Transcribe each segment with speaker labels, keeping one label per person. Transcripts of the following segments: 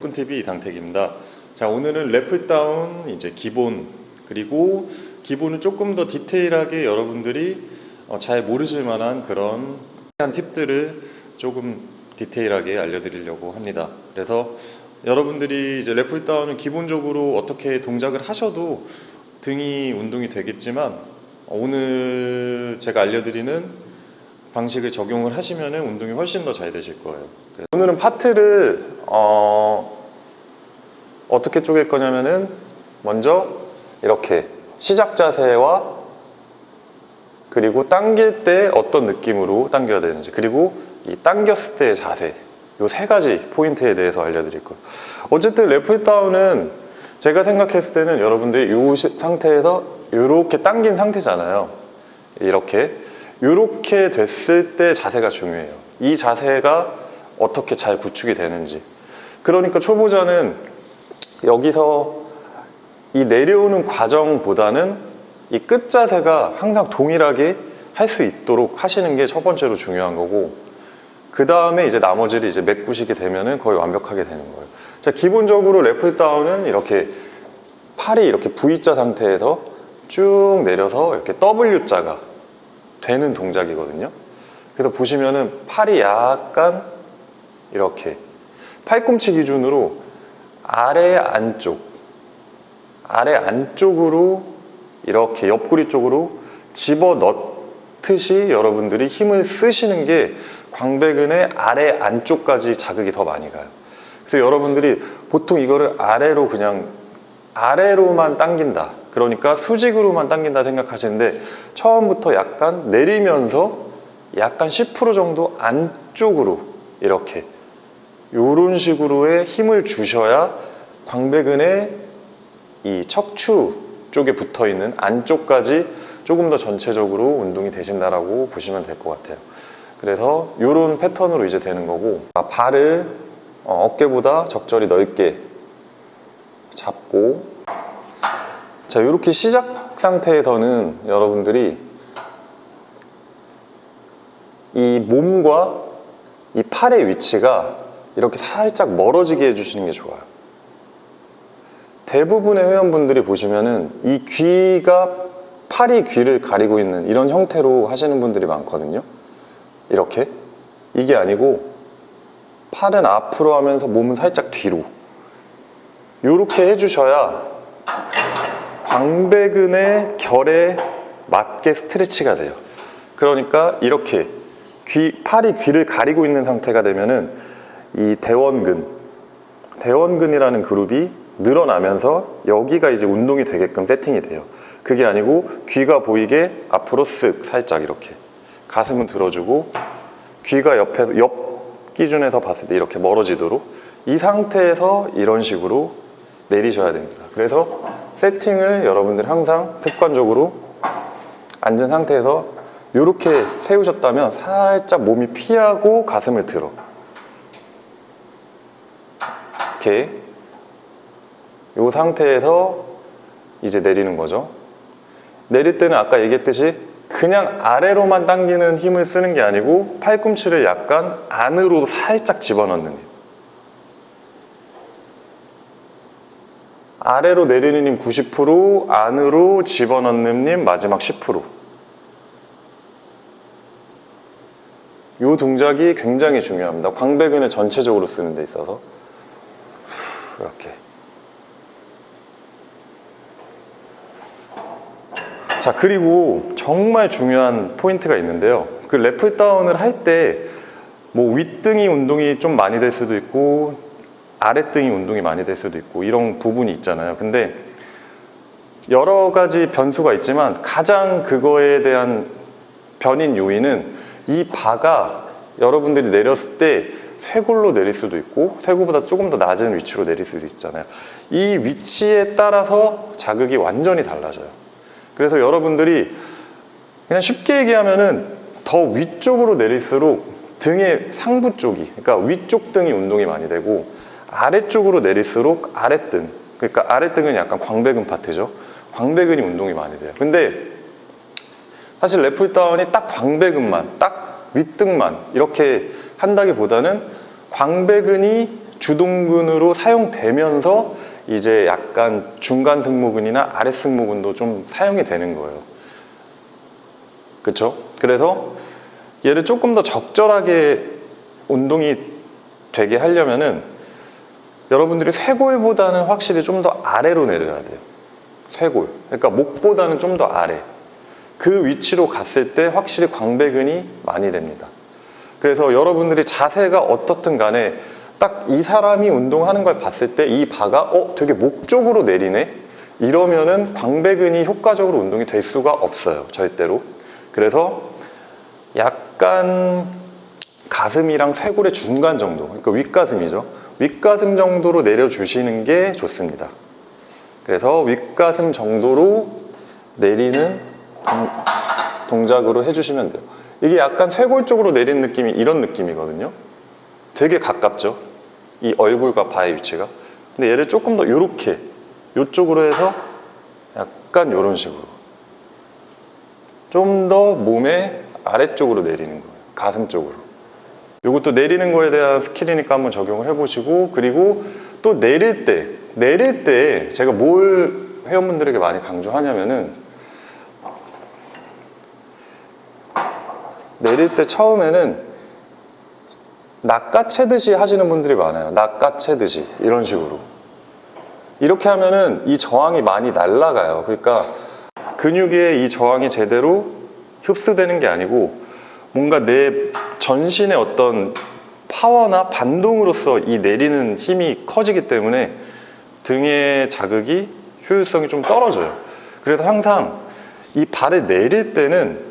Speaker 1: 꾼TV 이상택입니다. 자, 오늘은 랩풀다운 이제 기본, 그리고 기본을 조금 더 디테일하게 여러분들이 잘 모르실 만한 그런 팁들을 조금 디테일하게 알려드리려고 합니다. 그래서 여러분들이 이제 랩풀다운은 기본적으로 어떻게 동작을 하셔도 등이 운동이 되겠지만, 오늘 제가 알려드리는 방식을 적용을 하시면은 운동이 훨씬 더 잘 되실 거예요. 오늘은 파트를 어떻게 쪼갤 거냐면은, 먼저 이렇게 시작 자세와 그리고 당길 때 어떤 느낌으로 당겨야 되는지, 그리고 이 당겼을 때의 자세, 요 세 가지 포인트에 대해서 알려드릴 거예요. 어쨌든 랩풀다운은 제가 생각했을 때는 여러분들이 이 상태에서 이렇게 당긴 상태잖아요. 이렇게 됐을 때 자세가 중요해요. 이 자세가 어떻게 잘 구축이 되는지. 그러니까 초보자는 여기서 이 내려오는 과정보다는 이 끝 자세가 항상 동일하게 할 수 있도록 하시는 게 첫 번째로 중요한 거고, 그 다음에 이제 나머지를 이제 메꾸시게 되면은 거의 완벽하게 되는 거예요. 자, 기본적으로 랩풀다운은 이렇게 팔이 이렇게 V자 상태에서 쭉 내려서 이렇게 W자가 되는 동작이거든요. 그래서 보시면은 팔이 약간 이렇게 팔꿈치 기준으로 아래 안쪽으로 이렇게 옆구리 쪽으로 집어 넣듯이 여러분들이 힘을 쓰시는 게 광배근의 아래 안쪽까지 자극이 더 많이 가요. 그래서 여러분들이 보통 이거를 아래로만 당긴다, 그러니까 수직으로만 당긴다 생각하시는데, 처음부터 약간 내리면서 약간 10% 정도 안쪽으로 이렇게 이런 식으로의 힘을 주셔야 광배근의 이 척추 쪽에 붙어 있는 안쪽까지 조금 더 전체적으로 운동이 되신다라고 보시면 될 것 같아요. 그래서 이런 패턴으로 이제 되는 거고, 발을 어깨보다 적절히 넓게 잡고, 자, 이렇게 시작 상태에서는 여러분들이 이 몸과 이 팔의 위치가 이렇게 살짝 멀어지게 해주시는 게 좋아요. 대부분의 회원분들이 보시면은 이 팔이 귀를 가리고 있는 이런 형태로 하시는 분들이 많거든요. 이렇게. 이게 아니고 팔은 앞으로 하면서 몸은 살짝 뒤로, 이렇게 해주셔야 광배근의 결에 맞게 스트레치가 돼요. 그러니까 이렇게 팔이 귀를 가리고 있는 상태가 되면은 이 대원근이라는 그룹이 늘어나면서 여기가 이제 운동이 되게끔 세팅이 돼요. 그게 아니고 귀가 보이게 앞으로 쓱 살짝 이렇게 가슴은 들어주고, 귀가 옆 기준에서 봤을 때 이렇게 멀어지도록, 이 상태에서 이런 식으로 내리셔야 됩니다. 그래서 세팅을 여러분들 항상 습관적으로 앉은 상태에서 이렇게 세우셨다면 살짝 몸이 피하고 가슴을 들어, 이렇게 이 상태에서 이제 내리는 거죠. 내릴 때는 아까 얘기했듯이 그냥 아래로만 당기는 힘을 쓰는 게 아니고 팔꿈치를 약간 안으로 살짝 집어넣는 힘. 아래로 내리는 힘 90%, 안으로 집어넣는 힘 마지막 10%. 이 동작이 굉장히 중요합니다. 광배근을 전체적으로 쓰는 데 있어서. 이렇게. 자, 그리고 정말 중요한 포인트가 있는데요. 그 랩풀다운을 할 때 뭐 윗등이 운동이 좀 많이 될 수도 있고 아랫등이 운동이 많이 될 수도 있고 이런 부분이 있잖아요. 근데 여러 가지 변수가 있지만 가장 그거에 대한 변인 요인은 이 바가 여러분들이 내렸을 때 쇄골로 내릴 수도 있고 쇄골보다 조금 더 낮은 위치로 내릴 수도 있잖아요. 이 위치에 따라서 자극이 완전히 달라져요. 그래서 여러분들이 그냥 쉽게 얘기하면은 더 위쪽으로 내릴수록 등의 상부 쪽이, 그러니까 위쪽 등이 운동이 많이 되고, 아래쪽으로 내릴수록 아랫등, 그러니까 아랫등은 약간 광배근 파트죠. 광배근이 운동이 많이 돼요. 근데 사실 랩풀다운이 딱 광배근만, 딱 윗등만 이렇게 한다기보다는 광배근이 주동근으로 사용되면서 이제 약간 중간 승모근이나 아랫 승모근도 좀 사용이 되는 거예요. 그쵸? 그래서 얘를 조금 더 적절하게 운동이 되게 하려면은 여러분들이 쇄골보다는 확실히 좀 더 아래로 내려야 돼요. 쇄골. 그러니까 목보다는 좀 더 아래. 그 위치로 갔을 때 확실히 광배근이 많이 됩니다. 그래서 여러분들이 자세가 어떻든 간에 딱 이 사람이 운동하는 걸 봤을 때 이 바가 되게 목 쪽으로 내리네? 이러면은 광배근이 효과적으로 운동이 될 수가 없어요. 절대로. 그래서 약간 가슴이랑 쇄골의 중간 정도, 그러니까 윗가슴이죠. 윗가슴 정도로 내려주시는 게 좋습니다. 그래서 윗가슴 정도로 내리는 동작으로 해주시면 돼요. 이게 약간 쇄골 쪽으로 내리는 느낌이 이런 느낌이거든요. 되게 가깝죠, 이 얼굴과 바의 위치가. 근데 얘를 조금 더 요렇게 요쪽으로 해서 약간 요런 식으로 좀 더 몸의 아래쪽으로 내리는 거예요. 가슴 쪽으로. 이것도 내리는 거에 대한 스킬이니까 한번 적용을 해보시고, 그리고 또 내릴 때 제가 뭘 회원분들에게 많이 강조하냐면은, 내릴 때 처음에는 낚아채듯이 하시는 분들이 많아요. 낚아채듯이 이런 식으로. 이렇게 하면은 이 저항이 많이 날아가요. 그러니까 근육에 이 저항이 제대로 흡수되는 게 아니고 뭔가 내 전신의 어떤 파워나 반동으로서 이 내리는 힘이 커지기 때문에 등의 자극이 효율성이 좀 떨어져요. 그래서 항상 이 발을 내릴 때는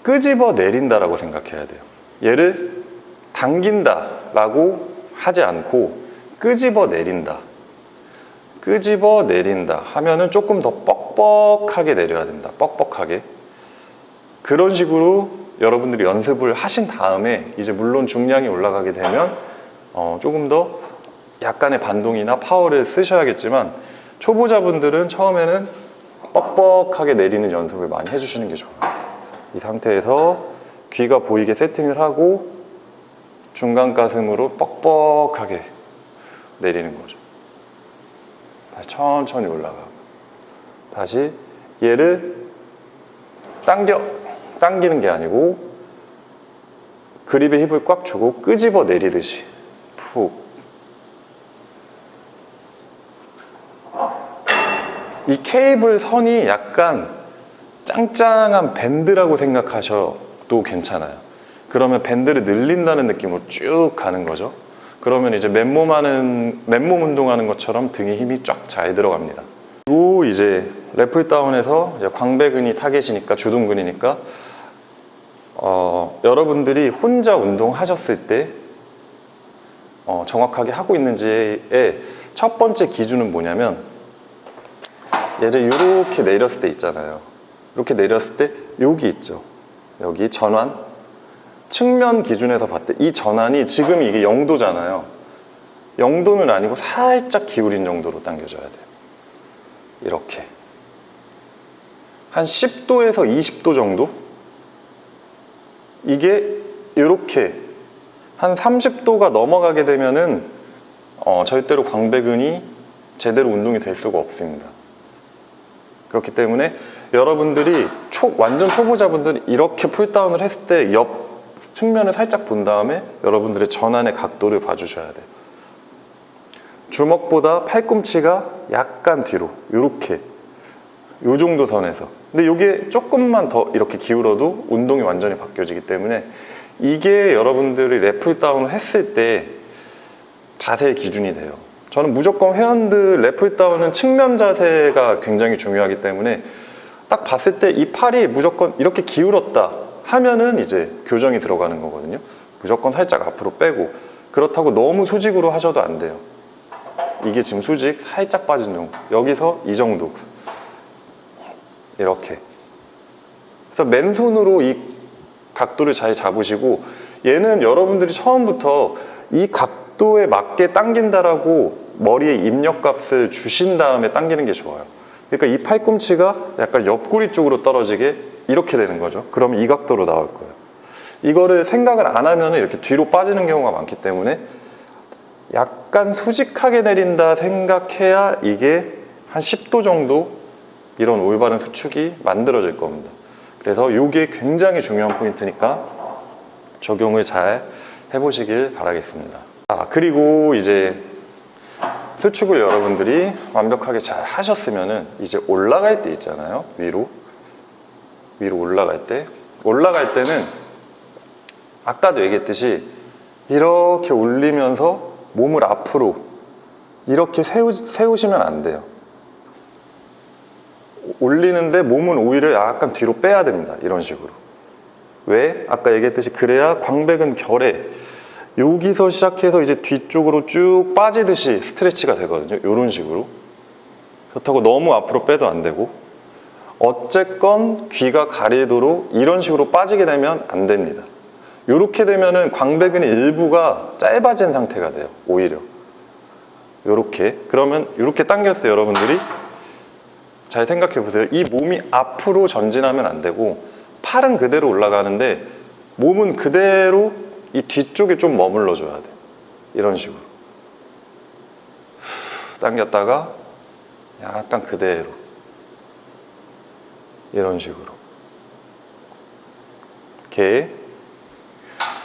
Speaker 1: 끄집어 내린다라고 생각해야 돼요. 얘를 당긴다라고 하지 않고 끄집어 내린다. 끄집어 내린다 하면은 조금 더 뻑뻑하게 내려야 된다. 뻑뻑하게. 그런 식으로 여러분들이 연습을 하신 다음에 이제 물론 중량이 올라가게 되면 조금 더 약간의 반동이나 파워를 쓰셔야겠지만, 초보자분들은 처음에는 뻑뻑하게 내리는 연습을 많이 해주시는 게 좋아요. 이 상태에서 귀가 보이게 세팅을 하고 중간 가슴으로 뻑뻑하게 내리는 거죠. 다시 천천히 올라가고, 다시 얘를 당기는 게 아니고 그립에 힘을 꽉 주고 끄집어 내리듯이 푹. 이 케이블 선이 약간 짱짱한 밴드라고 생각하셔도 괜찮아요. 그러면 밴드를 늘린다는 느낌으로 쭉 가는 거죠. 그러면 이제 맨몸 운동하는 것처럼 등에 힘이 쫙 잘 들어갑니다. 그리고 이제 랩풀 다운에서 이제 광배근이 타겟이니까, 주둔근이니까 여러분들이 혼자 운동하셨을 때 정확하게 하고 있는지의 첫 번째 기준은 뭐냐면, 얘를 이렇게 내렸을 때 있잖아요. 이렇게 내렸을 때 여기 있죠. 여기 전환. 측면 기준에서 봤을 때 이 전환이 지금 이게 0도잖아요. 0도는 아니고 살짝 기울인 정도로 당겨줘야 돼요. 이렇게. 한 10도에서 20도 정도? 이게 이렇게 한 30도가 넘어가게 되면은 절대로 광배근이 제대로 운동이 될 수가 없습니다. 그렇기 때문에 여러분들이 완전 초보자분들이 이렇게 풀다운을 했을 때 옆 측면을 살짝 본 다음에 여러분들의 전환의 각도를 봐주셔야 돼요. 주먹보다 팔꿈치가 약간 뒤로, 이렇게 요 정도 선에서. 근데 이게 조금만 더 이렇게 기울어도 운동이 완전히 바뀌어지기 때문에 이게 여러분들이 랩풀 다운을 했을 때 자세의 기준이 돼요. 저는 무조건 회원들 랩풀 다운은 측면 자세가 굉장히 중요하기 때문에 딱 봤을 때 이 팔이 무조건 이렇게 기울었다 하면은 이제 교정이 들어가는 거거든요. 무조건 살짝 앞으로 빼고, 그렇다고 너무 수직으로 하셔도 안 돼요. 이게 지금 수직 살짝 빠진 정도, 여기서 이 정도, 이렇게. 그래서 맨손으로 이 각도를 잘 잡으시고, 얘는 여러분들이 처음부터 이 각도에 맞게 당긴다라고 머리에 입력값을 주신 다음에 당기는 게 좋아요. 그러니까 이 팔꿈치가 약간 옆구리 쪽으로 떨어지게 이렇게 되는 거죠. 그러면 이 각도로 나올 거예요. 이거를 생각을 안 하면 이렇게 뒤로 빠지는 경우가 많기 때문에 약간 수직하게 내린다 생각해야 이게 한 10도 정도 이런 올바른 수축이 만들어질 겁니다. 그래서 이게 굉장히 중요한 포인트니까 적용을 잘 해보시길 바라겠습니다. 그리고 이제 수축을 여러분들이 완벽하게 잘 하셨으면은 이제 올라갈 때 있잖아요. 위로 올라갈 때는 아까도 얘기했듯이 이렇게 올리면서 몸을 앞으로 이렇게 세우시면 안 돼요. 올리는데 몸은 오히려 약간 뒤로 빼야 됩니다. 이런 식으로. 왜? 아까 얘기했듯이 그래야 광배근 결에 여기서 시작해서 이제 뒤쪽으로 쭉 빠지듯이 스트레치가 되거든요. 이런 식으로. 그렇다고 너무 앞으로 빼도 안 되고, 어쨌건 귀가 가리도록 이런 식으로 빠지게 되면 안 됩니다. 이렇게 되면은 광배근의 일부가 짧아진 상태가 돼요. 오히려 이렇게. 그러면 이렇게 당겼어요. 여러분들이 잘 생각해 보세요. 이 몸이 앞으로 전진하면 안 되고 팔은 그대로 올라가는데 몸은 그대로 이 뒤쪽에 좀 머물러 줘야 돼. 이런 식으로 당겼다가 약간 그대로 이런 식으로 이렇게.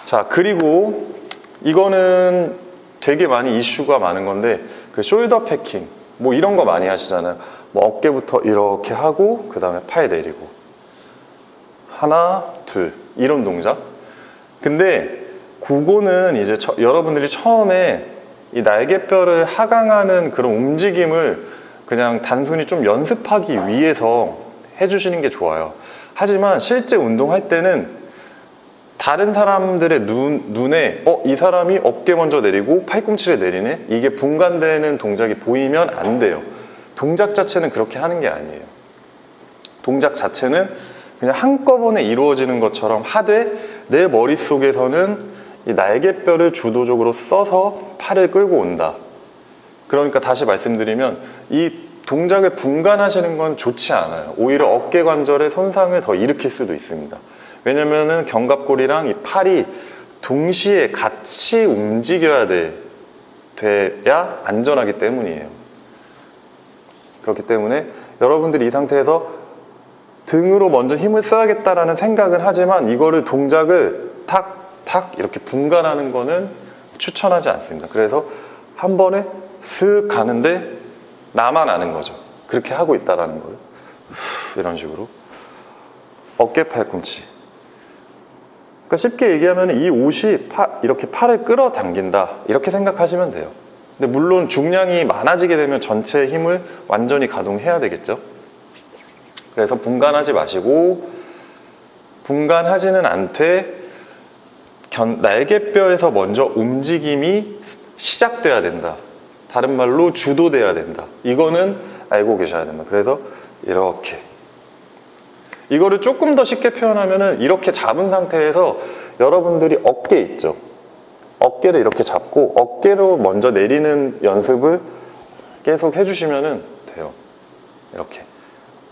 Speaker 1: 자, 그리고 이거는 되게 많이 이슈가 많은 건데 그 숄더 패킹 뭐 이런 거 많이 하시잖아요. 뭐 어깨부터 이렇게 하고 그 다음에 팔 내리고 하나 둘 이런 동작. 근데 그거는 이제 여러분들이 처음에 이 날개뼈를 하강하는 그런 움직임을 그냥 단순히 좀 연습하기 위해서 해주시는 게 좋아요. 하지만 실제 운동할 때는 다른 사람들의 눈에 이 사람이 어깨 먼저 내리고 팔꿈치를 내리네? 이게 분간되는 동작이 보이면 안 돼요. 동작 자체는 그렇게 하는 게 아니에요. 동작 자체는 그냥 한꺼번에 이루어지는 것처럼 하되 내 머릿속에서는 이 날개뼈를 주도적으로 써서 팔을 끌고 온다. 그러니까 다시 말씀드리면 이 동작을 분간하시는 건 좋지 않아요. 오히려 어깨 관절의 손상을 더 일으킬 수도 있습니다. 왜냐면은 견갑골이랑 이 팔이 동시에 같이 움직여야 돼야 안전하기 때문이에요. 그렇기 때문에 여러분들이 이 상태에서 등으로 먼저 힘을 써야겠다라는 생각은 하지만 이거를 동작을 탁 이렇게 분간하는 거는 추천하지 않습니다. 그래서 한 번에 슥 가는데 나만 아는 거죠. 그렇게 하고 있다라는 거예요. 이런 식으로 어깨 팔꿈치. 그러니까 쉽게 얘기하면 이 옷이 이렇게 팔을 끌어당긴다 이렇게 생각하시면 돼요. 근데 물론 중량이 많아지게 되면 전체 힘을 완전히 가동해야 되겠죠. 그래서 분간하지 마시고, 분간하지는 않되 날개뼈에서 먼저 움직임이 시작돼야 된다. 다른 말로 주도돼야 된다. 이거는 알고 계셔야 된다. 그래서 이렇게 이거를 조금 더 쉽게 표현하면은 이렇게 잡은 상태에서 여러분들이 어깨 있죠. 어깨를 이렇게 잡고 어깨로 먼저 내리는 연습을 계속 해주시면 돼요. 이렇게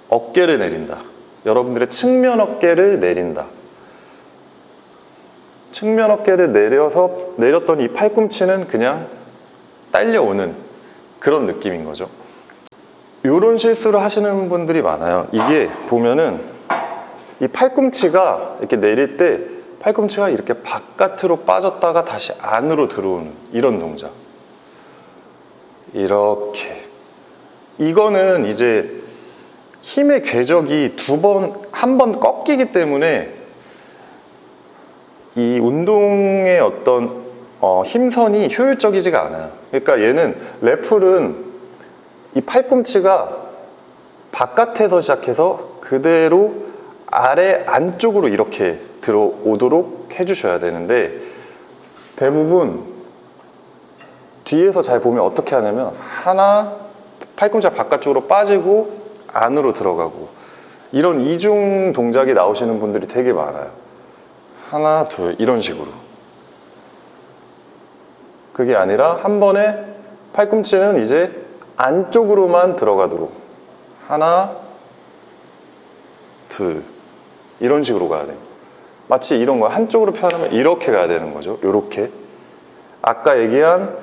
Speaker 1: 어깨를 내린다. 여러분들의 측면 어깨를 내린다. 측면 어깨를 내렸던 이 팔꿈치는 그냥 딸려오는 그런 느낌인 거죠. 이런 실수를 하시는 분들이 많아요. 이게 보면은 이 팔꿈치가 이렇게 내릴 때 팔꿈치가 이렇게 바깥으로 빠졌다가 다시 안으로 들어오는 이런 동작. 이렇게. 이거는 이제 힘의 궤적이 한 번 꺾이기 때문에 이 운동의 어떤 힘선이 효율적이지가 않아요. 그러니까 얘는 래플은 이 팔꿈치가 바깥에서 시작해서 그대로 아래 안쪽으로 이렇게 들어오도록 해주셔야 되는데 대부분 뒤에서 잘 보면 어떻게 하냐면 하나 팔꿈치가 바깥쪽으로 빠지고 안으로 들어가고 이런 이중 동작이 나오시는 분들이 되게 많아요. 하나 둘 이런 식으로. 그게 아니라 한 번에 팔꿈치는 이제 안쪽으로만 들어가도록 하나 둘 이런 식으로 가야 됩니다. 마치 이런 거 한쪽으로 표현하면 이렇게 가야 되는 거죠. 이렇게 아까 얘기한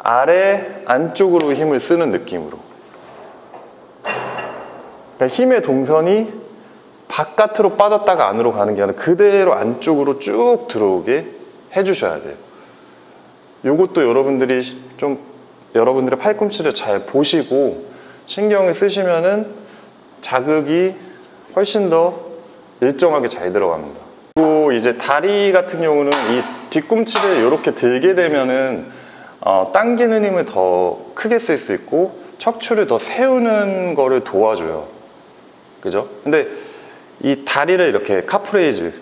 Speaker 1: 아래 안쪽으로 힘을 쓰는 느낌으로. 그러니까 힘의 동선이 바깥으로 빠졌다가 안으로 가는 게 아니라 그대로 안쪽으로 쭉 들어오게 해주셔야 돼요. 요것도 여러분들이 좀 여러분들의 팔꿈치를 잘 보시고 신경을 쓰시면은 자극이 훨씬 더 일정하게 잘 들어갑니다. 그리고 이제 다리 같은 경우는 이 뒤꿈치를 이렇게 들게 되면은 당기는 힘을 더 크게 쓸 수 있고 척추를 더 세우는 거를 도와줘요. 그죠? 근데 이 다리를 이렇게 카프레이즈,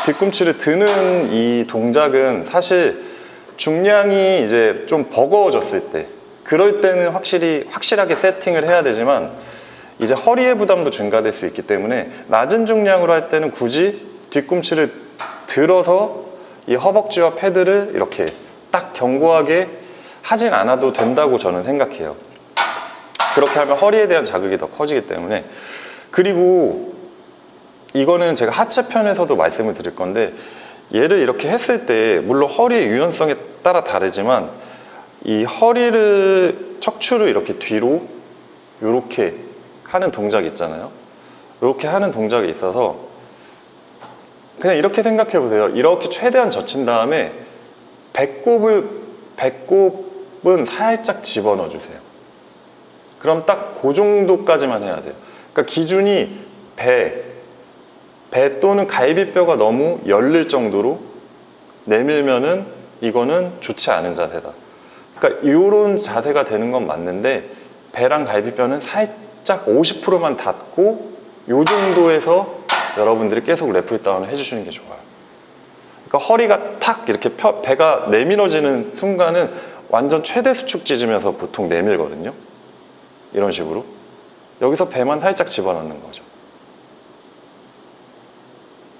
Speaker 1: 뒤꿈치를 드는 이 동작은 사실 중량이 이제 좀 버거워졌을 때, 그럴 때는 확실하게 세팅을 해야 되지만 이제 허리의 부담도 증가될 수 있기 때문에 낮은 중량으로 할 때는 굳이 뒤꿈치를 들어서 이 허벅지와 패드를 이렇게 딱 견고하게 하진 않아도 된다고 저는 생각해요. 그렇게 하면 허리에 대한 자극이 더 커지기 때문에. 그리고 이거는 제가 하체 편에서도 말씀을 드릴 건데, 얘를 이렇게 했을 때 물론 허리의 유연성에 따라 다르지만 이 허리를, 척추를 이렇게 뒤로 이렇게 하는 동작이 있잖아요. 이렇게 하는 동작이 있어서 그냥 이렇게 생각해 보세요. 이렇게 최대한 젖힌 다음에 배꼽은 살짝 집어넣어 주세요. 그럼 딱 그 정도까지만 해야 돼요. 그러니까 기준이 배 또는 갈비뼈가 너무 열릴 정도로 내밀면은 이거는 좋지 않은 자세다. 그러니까 이런 자세가 되는 건 맞는데 배랑 갈비뼈는 살짝 50%만 닫고 이 정도에서 여러분들이 계속 랩 다운을 해주시는 게 좋아요. 그러니까 허리가 탁 이렇게 배가 내밀어지는 순간은 완전 최대 수축 찢으면서 보통 내밀거든요. 이런 식으로 여기서 배만 살짝 집어넣는 거죠.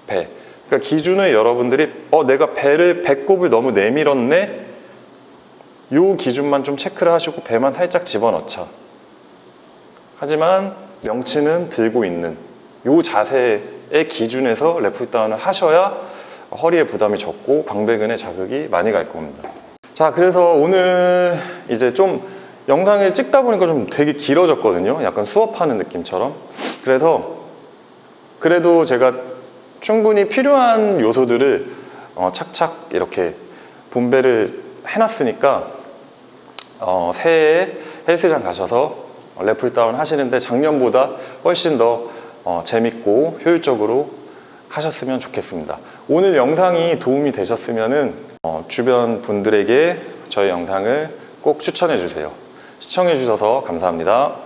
Speaker 1: 배. 그러니까 기준을 여러분들이 내가 배꼽을 너무 내밀었네, 요 기준만 좀 체크를 하시고 배만 살짝 집어넣자. 하지만 명치는 들고 있는 요 자세의 기준에서 랩 다운을 하셔야 허리에 부담이 적고 광배근에 자극이 많이 갈 겁니다. 자, 그래서 오늘 이제 좀 영상을 찍다 보니까 좀 되게 길어졌거든요. 약간 수업하는 느낌처럼. 그래서 그래도 제가 충분히 필요한 요소들을 착착 이렇게 분배를 해놨으니까 새해에 헬스장 가셔서 랩 다운 하시는데 작년보다 훨씬 더 재밌고 효율적으로 하셨으면 좋겠습니다. 오늘 영상이 도움이 되셨으면 주변 분들에게 저희 영상을 꼭 추천해 주세요. 시청해 주셔서 감사합니다.